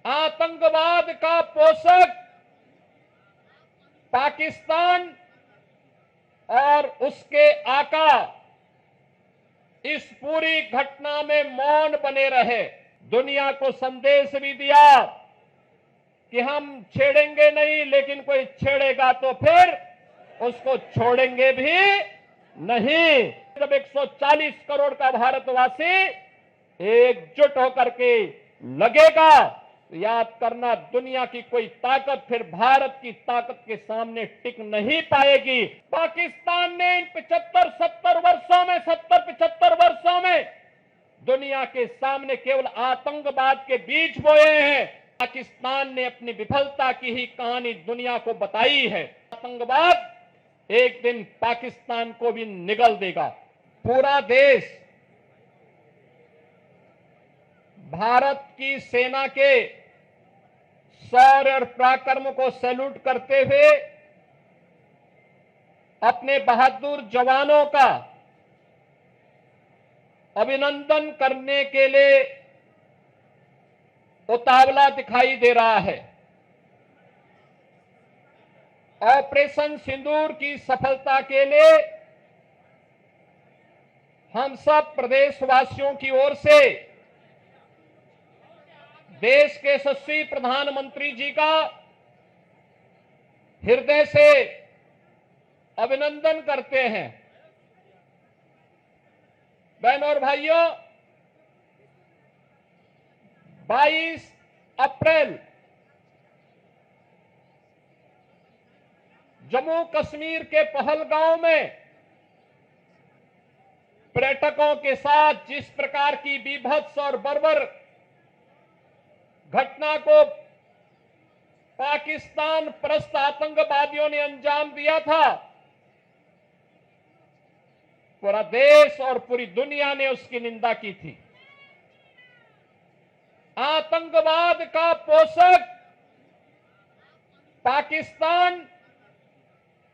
आतंकवाद का पोषक पाकिस्तान और उसके आका इस पूरी घटना में मौन बने रहे। दुनिया को संदेश भी दिया कि हम छेड़ेंगे नहीं, लेकिन कोई छेड़ेगा तो फिर उसको छोड़ेंगे भी नहीं। जब 140 करोड़ का भारतवासी एकजुट होकर के लगेगा, तो याद करना, दुनिया की कोई ताकत फिर भारत की ताकत के सामने टिक नहीं पाएगी। पाकिस्तान ने इन 75 वर्षों में दुनिया के सामने केवल आतंकवाद के बीज बोए हैं। पाकिस्तान ने अपनी विफलता की ही कहानी दुनिया को बताई है। आतंकवाद एक दिन पाकिस्तान को भी निगल देगा। पूरा देश भारत की सेना के शौर्य और पराक्रम को सैल्यूट करते हुए अपने बहादुर जवानों का अभिनंदन करने के लिए उतावला दिखाई दे रहा है। ऑपरेशन सिंदूर की सफलता के लिए हम सब प्रदेशवासियों की ओर से देश के यशस्वी प्रधानमंत्री जी का हृदय से अभिनंदन करते हैं। बहनों और भाइयों, 22 अप्रैल जम्मू कश्मीर के पहलगांव में पर्यटकों के साथ जिस प्रकार की बीभत्स और बर्बर घटना को पाकिस्तान परस्त आतंकवादियों ने अंजाम दिया था, पूरा देश और पूरी दुनिया ने उसकी निंदा की थी। आतंकवाद का पोषक पाकिस्तान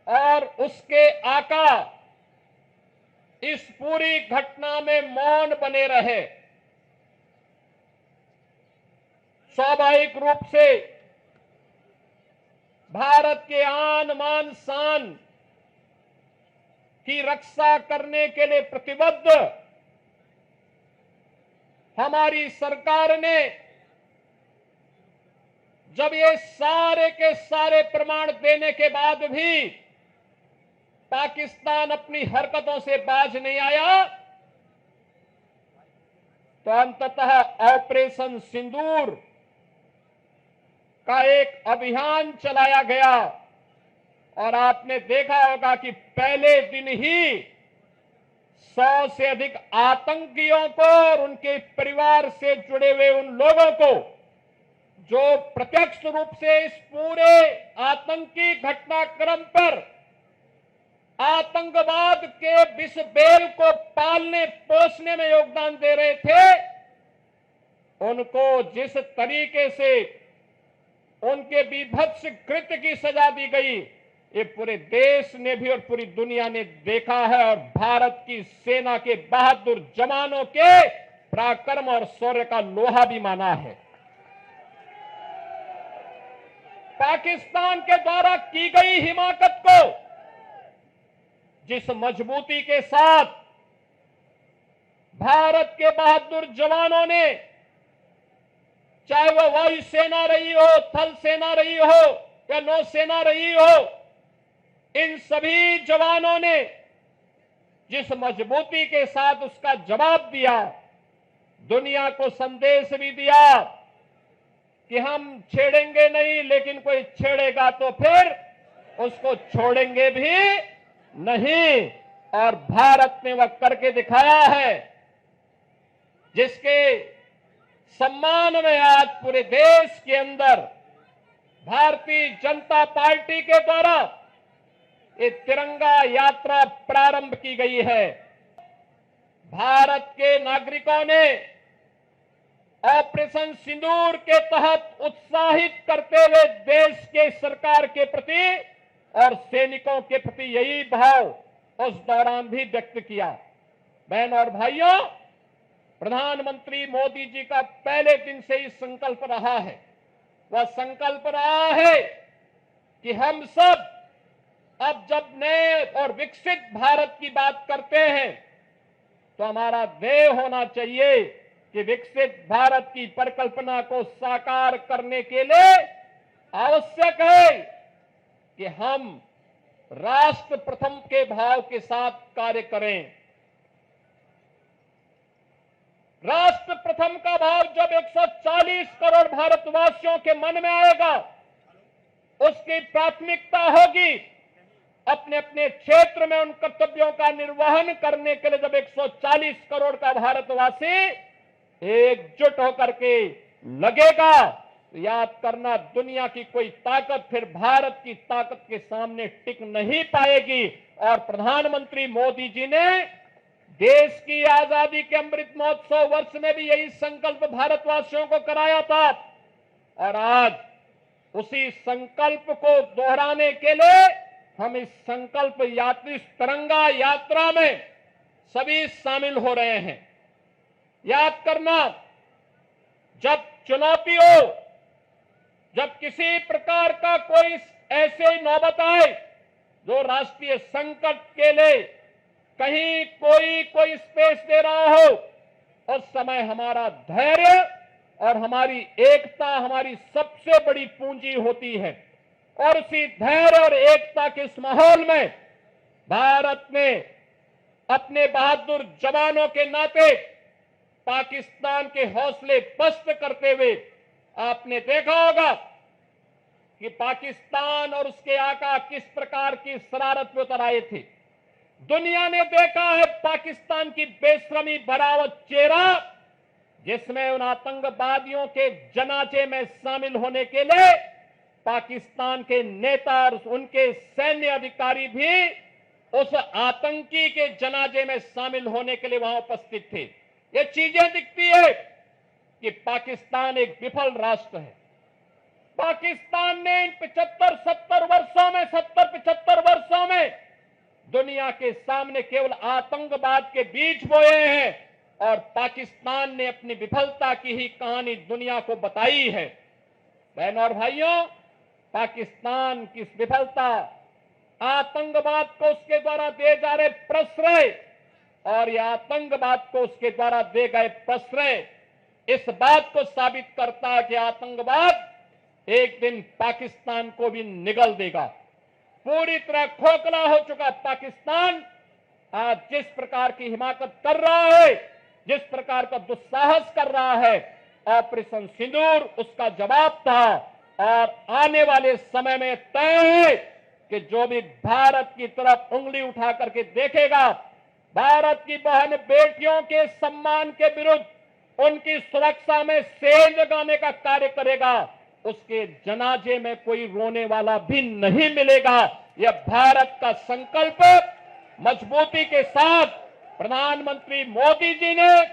और उसके आका इस पूरी घटना में मौन बने रहे। स्वाभाविक रूप से भारत के आन मान शान की रक्षा करने के लिए प्रतिबद्ध हमारी सरकार ने जब ये सारे के सारे प्रमाण देने के बाद भी पाकिस्तान अपनी हरकतों से बाज नहीं आया, तो अंततः ऑपरेशन सिंदूर का एक अभियान चलाया गया और आपने देखा होगा कि पहले दिन ही 100 से अधिक आतंकियों को और उनके परिवार से जुड़े हुए उन लोगों को जो प्रत्यक्ष रूप से इस पूरे आतंकी घटनाक्रम पर आतंकवाद के विष बेल को पालने पोषने में योगदान दे रहे थे, उनको जिस तरीके से उनके बीभत्स कृत्य की सजा दी गई, ये पूरे देश ने भी और पूरी दुनिया ने देखा है और भारत की सेना के बहादुर जवानों के पराक्रम और शौर्य का लोहा भी माना है। पाकिस्तान के द्वारा की गई हिमाकत को जिस मजबूती के साथ भारत के बहादुर जवानों ने, चाहे वह वायुसेना रही हो, थल सेना रही हो या नौसेना रही हो, इन सभी जवानों ने जिस मजबूती के साथ उसका जवाब दिया, दुनिया को संदेश भी दिया कि हम छेड़ेंगे नहीं, लेकिन कोई छेड़ेगा तो फिर उसको छोड़ेंगे भी नहीं। और भारत ने वह करके दिखाया है, जिसके सम्मान में आज पूरे देश के अंदर भारतीय जनता पार्टी के द्वारा ये तिरंगा यात्रा प्रारंभ की गई है। भारत के नागरिकों ने ऑपरेशन सिंदूर के तहत उत्साहित करते हुए देश के सरकार के प्रति और सैनिकों के प्रति यही भाव उस दौरान भी व्यक्त किया। बहन और भाइयों, प्रधानमंत्री मोदी जी का पहले दिन से ही संकल्प रहा है वह संकल्प रहा है कि हम सब अब जब नए और विकसित भारत की बात करते हैं तो हमारा ध्येय होना चाहिए कि विकसित भारत की परिकल्पना को साकार करने के लिए आवश्यक है कि हम राष्ट्र प्रथम के भाव के साथ कार्य करें। राष्ट्र प्रथम का भाव जब 140 करोड़ भारतवासियों के मन में आएगा, उसकी प्राथमिकता होगी अपने अपने क्षेत्र में उन कर्तव्यों का निर्वहन करने के लिए। जब 140 करोड़ का भारतवासी एकजुट होकर के लगेगा, तो याद करना, दुनिया की कोई ताकत फिर भारत की ताकत के सामने टिक नहीं पाएगी। और प्रधानमंत्री मोदी जी ने देश की आजादी के अमृत महोत्सव वर्ष में भी यही संकल्प भारतवासियों को कराया था। और आज उसी संकल्प को दोहराने के लिए हम इस संकल्प यात्री तिरंगा यात्रा में सभी शामिल हो रहे हैं। याद करना, जब चुनौती हो, जब किसी प्रकार का कोई ऐसे नौबत आए जो राष्ट्रीय संकट के लिए कहीं कोई स्पेस दे रहा हो, उस समय हमारा धैर्य और हमारी एकता हमारी सबसे बड़ी पूंजी होती है। और उसी धैर्य और एकता के इस माहौल में भारत ने अपने बहादुर जवानों के नाते पाकिस्तान के हौसले पस्त करते हुए, आपने देखा होगा कि पाकिस्तान और उसके आका किस प्रकार की शरारत में उतर आए थे। दुनिया ने देखा है पाकिस्तान की बेशर्मी भरा चेहरा, जिसमें उन आतंकवादियों के जनाजे में शामिल होने के लिए पाकिस्तान के नेता और उनके सैन्य अधिकारी भी उस आतंकी के जनाजे में शामिल होने के लिए वहां उपस्थित थे। ये चीजें दिखती है कि पाकिस्तान एक विफल राष्ट्र है। पाकिस्तान ने इन 75 वर्षों में दुनिया के सामने केवल आतंकवाद के बीज बोए हैं और पाकिस्तान ने अपनी विफलता की ही कहानी दुनिया को बताई है। बहनों और भाइयों, पाकिस्तान की विफलता, आतंकवाद को उसके द्वारा दिए जा रहे प्रश्रय और यह आतंकवाद को उसके द्वारा दिए गए प्रश्रय इस बात को साबित करता है कि आतंकवाद एक दिन पाकिस्तान को भी निगल देगा। पूरी तरह खोखला हो चुका पाकिस्तान आज जिस प्रकार की हिमाकत कर रहा है, जिस प्रकार का दुस्साहस कर रहा है, ऑपरेशन सिंदूर उसका जवाब था। और आने वाले समय में तय है कि जो भी भारत की तरफ उंगली उठा करके देखेगा, भारत की बहन बेटियों के सम्मान के विरुद्ध उनकी सुरक्षा में सेंध लगाने का कार्य करेगा, उसके जनाजे में कोई रोने वाला भी नहीं मिलेगा। यह भारत का संकल्प मजबूती के साथ प्रधानमंत्री मोदी जी ने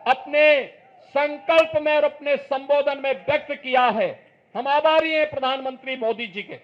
अपने संकल्प में और अपने संबोधन में व्यक्त किया है। हम आभारी हैं प्रधानमंत्री मोदी जी के।